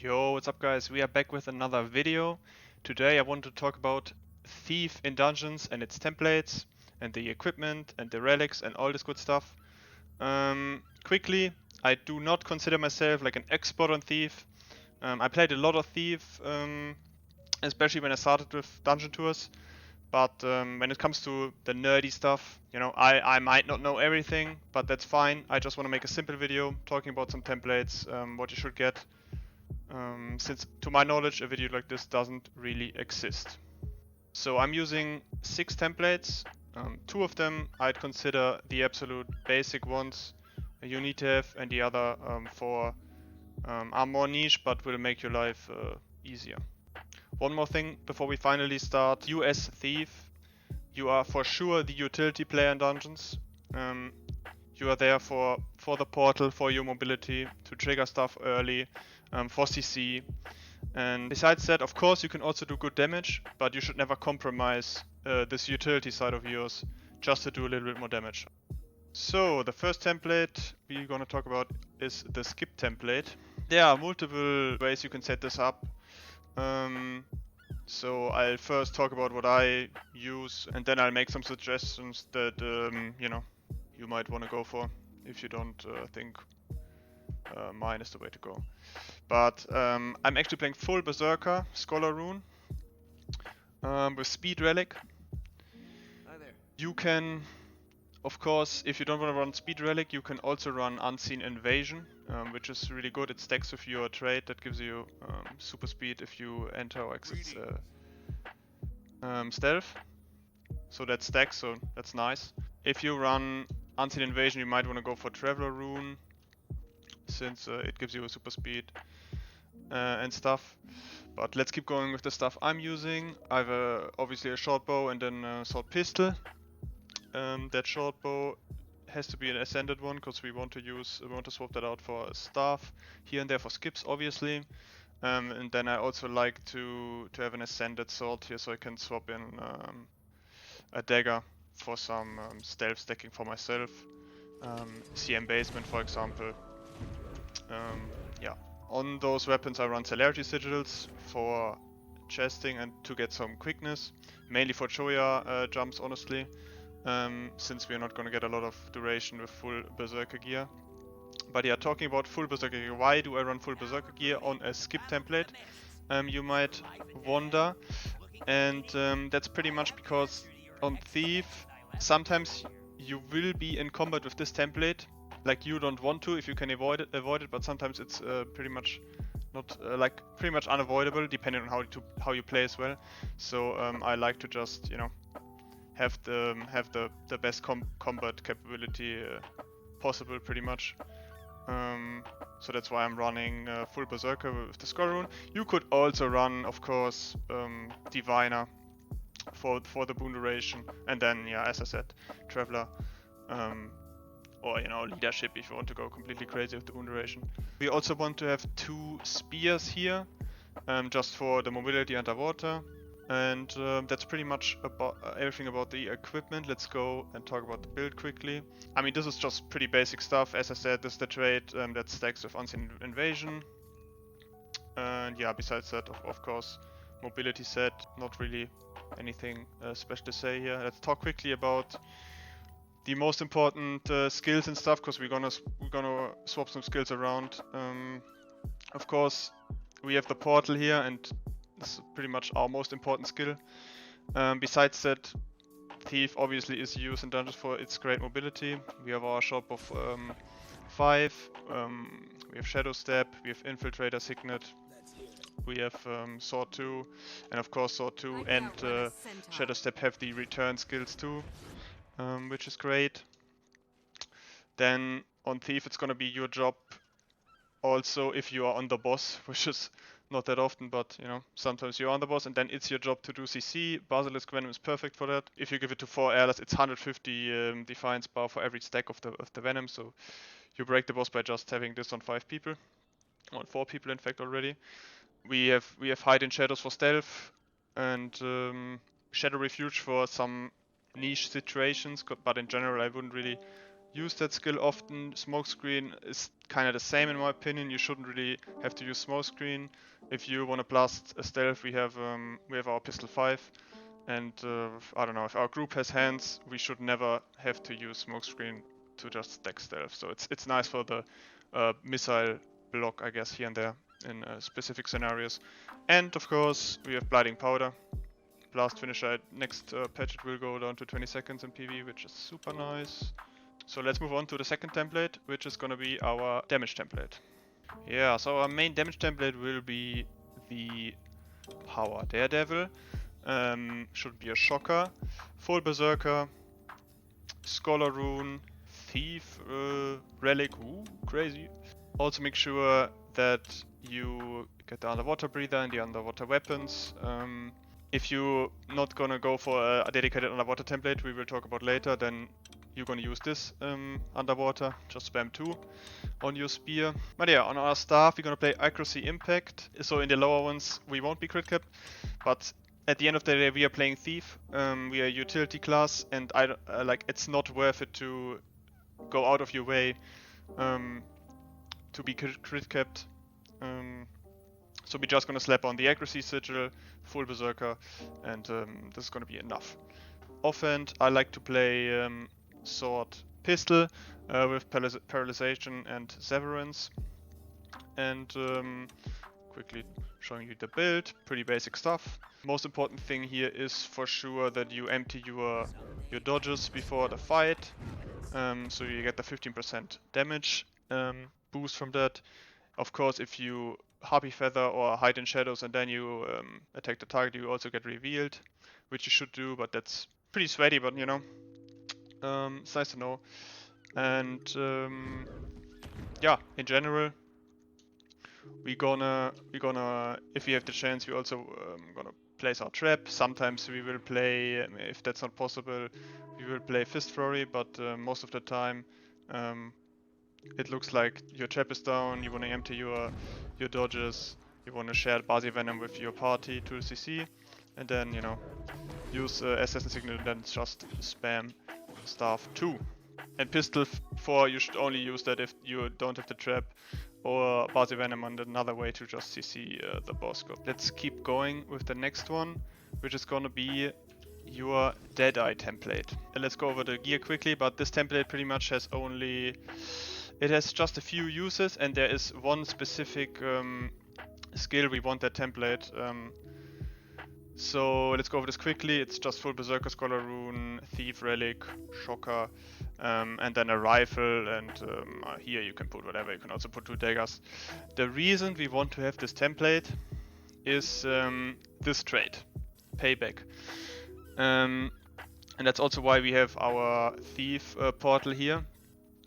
Yo, what's up guys? We are back with another video. Today I want to talk about Thief in dungeons and its templates and the equipment and the relics and all this good stuff. Quickly, I do not consider myself like an expert on Thief. I played a lot of Thief, especially when I started with dungeon tours. But when it comes to the nerdy stuff, you know, I might not know everything, but that's fine. I just want to make a simple video talking about some templates, what you should get. Since to my knowledge a video like this doesn't really exist. So I'm using 6 templates. 2 of them I'd consider the absolute basic ones you need to have, and the other 4 are more niche but will make your life easier. One more thing before we finally start. You as Thief, you are for sure the utility player in dungeons. You are there for the portal, for your mobility, to trigger stuff early, for CC. And besides that, of course, you can also do good damage, but you should never compromise this utility side of yours just to do a little bit more damage. So, the first template we're gonna talk about is the skip template. There are multiple ways you can set this up. So I'll first talk about what I use, and then I'll make some suggestions that, you know, you might want to go for if you don't think mine is the way to go. But I'm actually playing full Berserker, Scholar Rune, with Speed Relic. Hi there. You can, of course, if you don't want to run Speed Relic, you can also run Unseen Invasion, which is really good. It stacks with your trait that gives you super speed if you enter or exit stealth. So that stacks, so that's nice. If you run Unseen Invasion, you might want to go for Traveler Rune, since it gives you a super speed and stuff. But let's keep going with the stuff I'm using. I have obviously a short bow and then a sword pistol. That short bow has to be an ascended one because we want to swap that out for a staff here and there for skips, obviously. And then I also like to have an ascended sword here, so I can swap in a dagger for some stealth stacking for myself. CM basement, for example. Yeah. On those weapons I run celerity sigils for chesting and to get some quickness, mainly for Choya jumps, honestly, since we're not going to get a lot of duration with full Berserker gear. But yeah, talking about full Berserker gear, why do I run full Berserker gear on a skip template? You might wonder, and that's pretty much because on Thief, sometimes you will be in combat with this template, like you don't want to if you can avoid it, but sometimes it's pretty much not pretty much unavoidable, depending on how you play as well. So I like to just, you know, have the best combat capability possible, pretty much. So that's why I'm running full Berserker with the Scholar Rune. You could also run, of course, Diviner for the boon duration, and then, yeah, as I said, Traveler, or, you know, Leadership if you want to go completely crazy with the boon duration. We also want to have 2 spears here, just for the mobility underwater. And that's pretty much about everything about the equipment. Let's go and talk about the build quickly. I mean, this is just pretty basic stuff. As I said, this is the trait that stacks with Unseen Invasion. And yeah, besides that, of course, mobility set, not really anything special to say here. Let's talk quickly about the most important skills and stuff, because we're gonna swap some skills around. Of course, we have the portal here, and this is pretty much our most important skill. Besides that, Thief obviously is used in dungeons for its great mobility. We have our shop of 5, we have Shadow Step, we have Infiltrator Signet, we have Sword 2, and of course Sword 2 and Shadow Step have the return skills too, which is great. Then on Thief it's gonna be your job also if you are on the boss, which is not that often, but you know, sometimes you're on the boss, and then it's your job to do CC. Basilisk Venom is perfect for that. If you give it to 4 airless, it's 150 Defiance bar for every stack of the Venom, so you break the boss by just having this on 5 people. On 4 people in fact already. We have Hide in Shadows for stealth, and Shadow Refuge for some niche situations, but in general I wouldn't really use that skill often. Smokescreen is kind of the same in my opinion. You shouldn't really have to use smoke screen. If you want to blast a stealth, we have our pistol 5, and I don't know, if our group has hands, we should never have to use smoke screen to just stack stealth. So it's nice for the missile block, I guess, here and there in specific scenarios. And of course, we have blinding powder. Blast finisher. Next patch it will go down to 20 seconds in PV, which is super nice. So let's move on to the second template, which is gonna be our damage template. Yeah, so our main damage template will be the Power Daredevil. Should be a Shocker, Full Berserker, Scholar Rune, Thief, Relic, ooh, crazy. Also make sure that you get the Underwater Breather and the Underwater Weapons. If you're not gonna go for a dedicated Underwater template, we will talk about later, then you're gonna use this Underwater. Just spam 2 on your spear. But yeah, on our staff, we're gonna play Accuracy Impact. So in the lower ones, we won't be crit capped, but at the end of the day, we are playing Thief. We are a utility class, and like it's not worth it to go out of your way to be crit capped. So we're just gonna slap on the Accuracy Sigil, Full Berserker, and this is gonna be enough. Offhand, I like to play Sword Pistol with Paralyzation and Severance. And quickly showing you the build, pretty basic stuff. Most important thing here is for sure that you empty your dodges before the fight, so you get the 15% damage boost from that. Of course, if you Harpy Feather or hide in shadows and then you attack the target, you also get revealed, which you should do, but that's pretty sweaty, but you know, it's nice to know. And yeah, in general, we're gonna if we have the chance, we also gonna place our trap. Sometimes we will play, if that's not possible, we will play Fist Fury, but most of the time it looks like your trap is down, you want to empty your dodges, you want to share Basi Venom with your party to CC, and then, you know, use Assassin Signal and then just spam Staff 2. And Pistol 4, you should only use that if you don't have the trap, or Basi Venom and another way to just CC the boss. Let's keep going with the next one, which is gonna be your Deadeye template. And let's go over the gear quickly, but this template pretty much has it has just a few uses, and there is one specific skill we want that template. So let's go over this quickly. It's just Full Berserker, Scholar Rune, Thief, Relic, Shocker, and then a rifle, and here you can put whatever. You can also put 2 daggers. The reason we want to have this template is this trait, Payback. And that's also why we have our Thief portal here.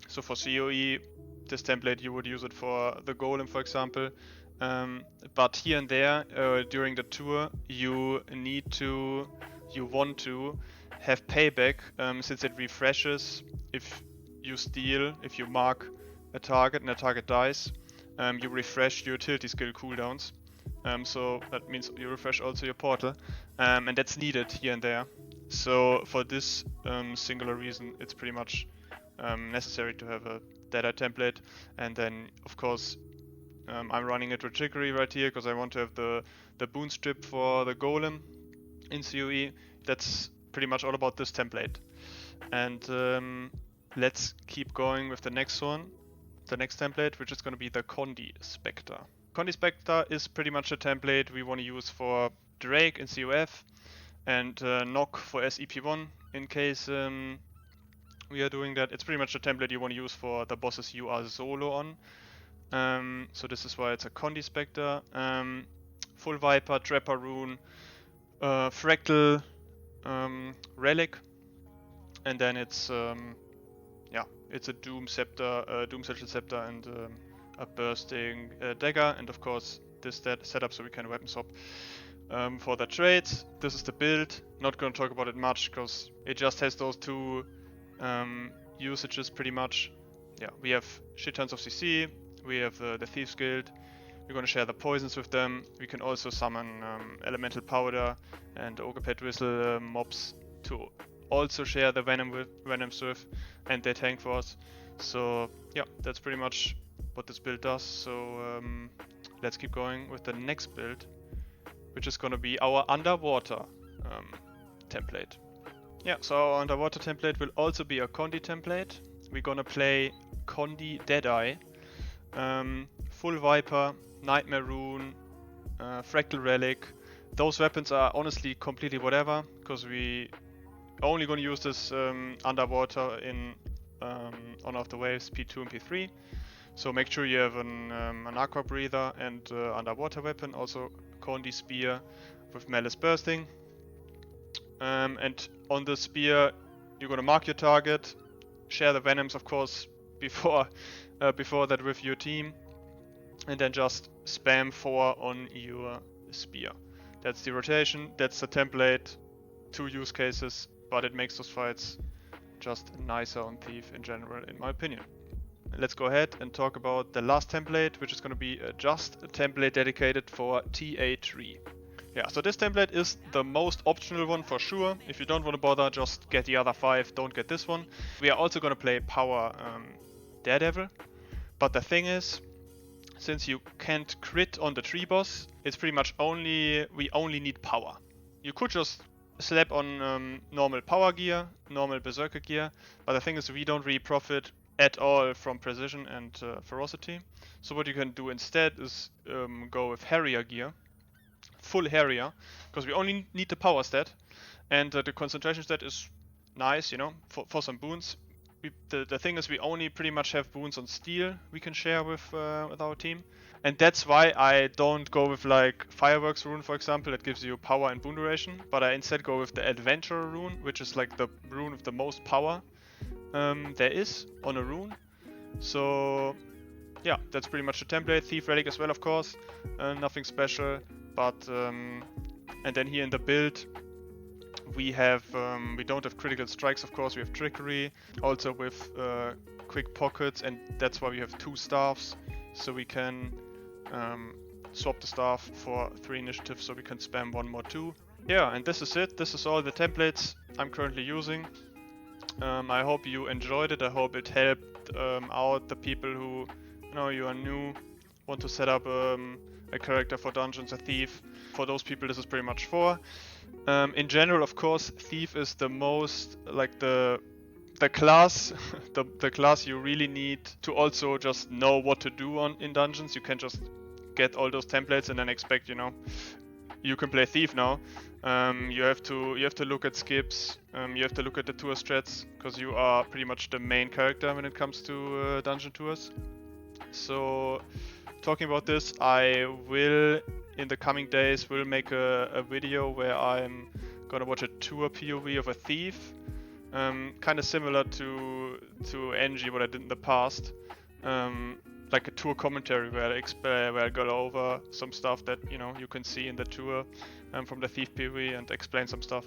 So for COE, this template, you would use it for the Golem, for example. But here and there, during the tour, you want to have Payback, since it refreshes if you steal, if you mark a target and a target dies, you refresh your utility skill cooldowns. So that means you refresh also your portal, and that's needed here and there. So for this singular reason, it's pretty much necessary to have a Deadeye template. And then, of course, I'm running it with Trickery right here because I want to have the boon strip for the Golem in COE. That's pretty much all about this template. And let's keep going with the next one, the next template, which is going to be the Condi Specter. Condi Specter is pretty much a template we want to use for Drake in COF and Knock for SEP1 in case we are doing that. It's pretty much a template you want to use for the bosses you are solo on. So this is why it's a Condi Specter. Full Viper, Trapper Rune, Fractal, Relic, and then it's it's a Doom Scepter, Doom Sigil Scepter, and a Bursting Dagger, and of course this setup so we can weapon swap for the trades. This is the build. Not going to talk about it much because it just has those 2 usages pretty much. Yeah, we have shit tons of CC. We have the Thieves Guild. We're going to share the poisons with them. We can also summon Elemental Powder and Ogre Pet Whistle mobs to also share the Venoms with, and they tank for us. So yeah, that's pretty much what this build does. So let's keep going with the next build, which is gonna be our underwater template. Yeah, so our underwater template will also be a Condi template. We're gonna play Condi Deadeye, Full Viper, Nightmare Rune, Fractal Relic. Those weapons are honestly completely whatever, because we only gonna use this underwater in on of the waves P2 and P3. So make sure you have an aqua breather and underwater weapon, also Condi Spear with Malice Bursting. And on the spear, you're gonna mark your target, share the venoms, of course, before that with your team, and then just spam 4 on your spear. That's the rotation, that's the template, 2 use cases, but it makes those fights just nicer on Thief in general, in my opinion. Let's go ahead and talk about the last template, which is going to be just a template dedicated for TA3. Yeah, so this template is the most optional one for sure. If you don't want to bother, just get the other 5, don't get this one. We are also going to play Power Daredevil, but the thing is, since you can't crit on the tree boss, it's pretty much we only need power. You could just slap on normal power gear, normal berserker gear, but the thing is we don't really profit at all from precision and ferocity. So what you can do instead is go with Harrier gear, full Harrier, because we only need the power stat, and the concentration stat is nice, you know, for some boons. The thing is we only pretty much have boons on steel we can share with our team. And that's why I don't go with like Fireworks rune, for example, that gives you power and boon duration, but I instead go with the Adventurer rune, which is like the rune with the most power there is on a rune. So yeah, that's pretty much the template. Thief Relic as well, of course, nothing special, but and then here in the build we have we don't have critical strikes, of course, we have trickery, also with quick pockets, and that's why we have 2 staffs, so we can swap the staff for 3 initiatives, so we can spam 1 more 2. Yeah, and this is it. This is all the templates I'm currently using. I hope you enjoyed it. I hope it helped out the people who, you know, you are new, want to set up a character for dungeons, a thief. For those people, this is pretty much for. In general, of course, Thief is the most, like the class, the class you really need to also just know what to do in dungeons. You can just get all those templates and then expect, you know, you can play Thief now. You have to look at skips. You have to look at the tour strats, because you are pretty much the main character when it comes to dungeon tours. So, talking about this, I will in the coming days will make a video where I'm gonna watch a tour POV of a thief, kind of similar to NG, what I did in the past, like a tour commentary where I go over some stuff that, you know, you can see in the tour from the thief POV, and explain some stuff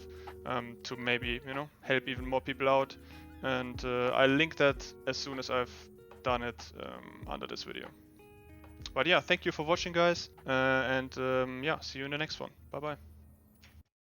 to maybe, you know, help even more people out. And I'll link that as soon as I've done it under this video. But yeah, thank you for watching, guys, and yeah, see you in the next one. Bye bye.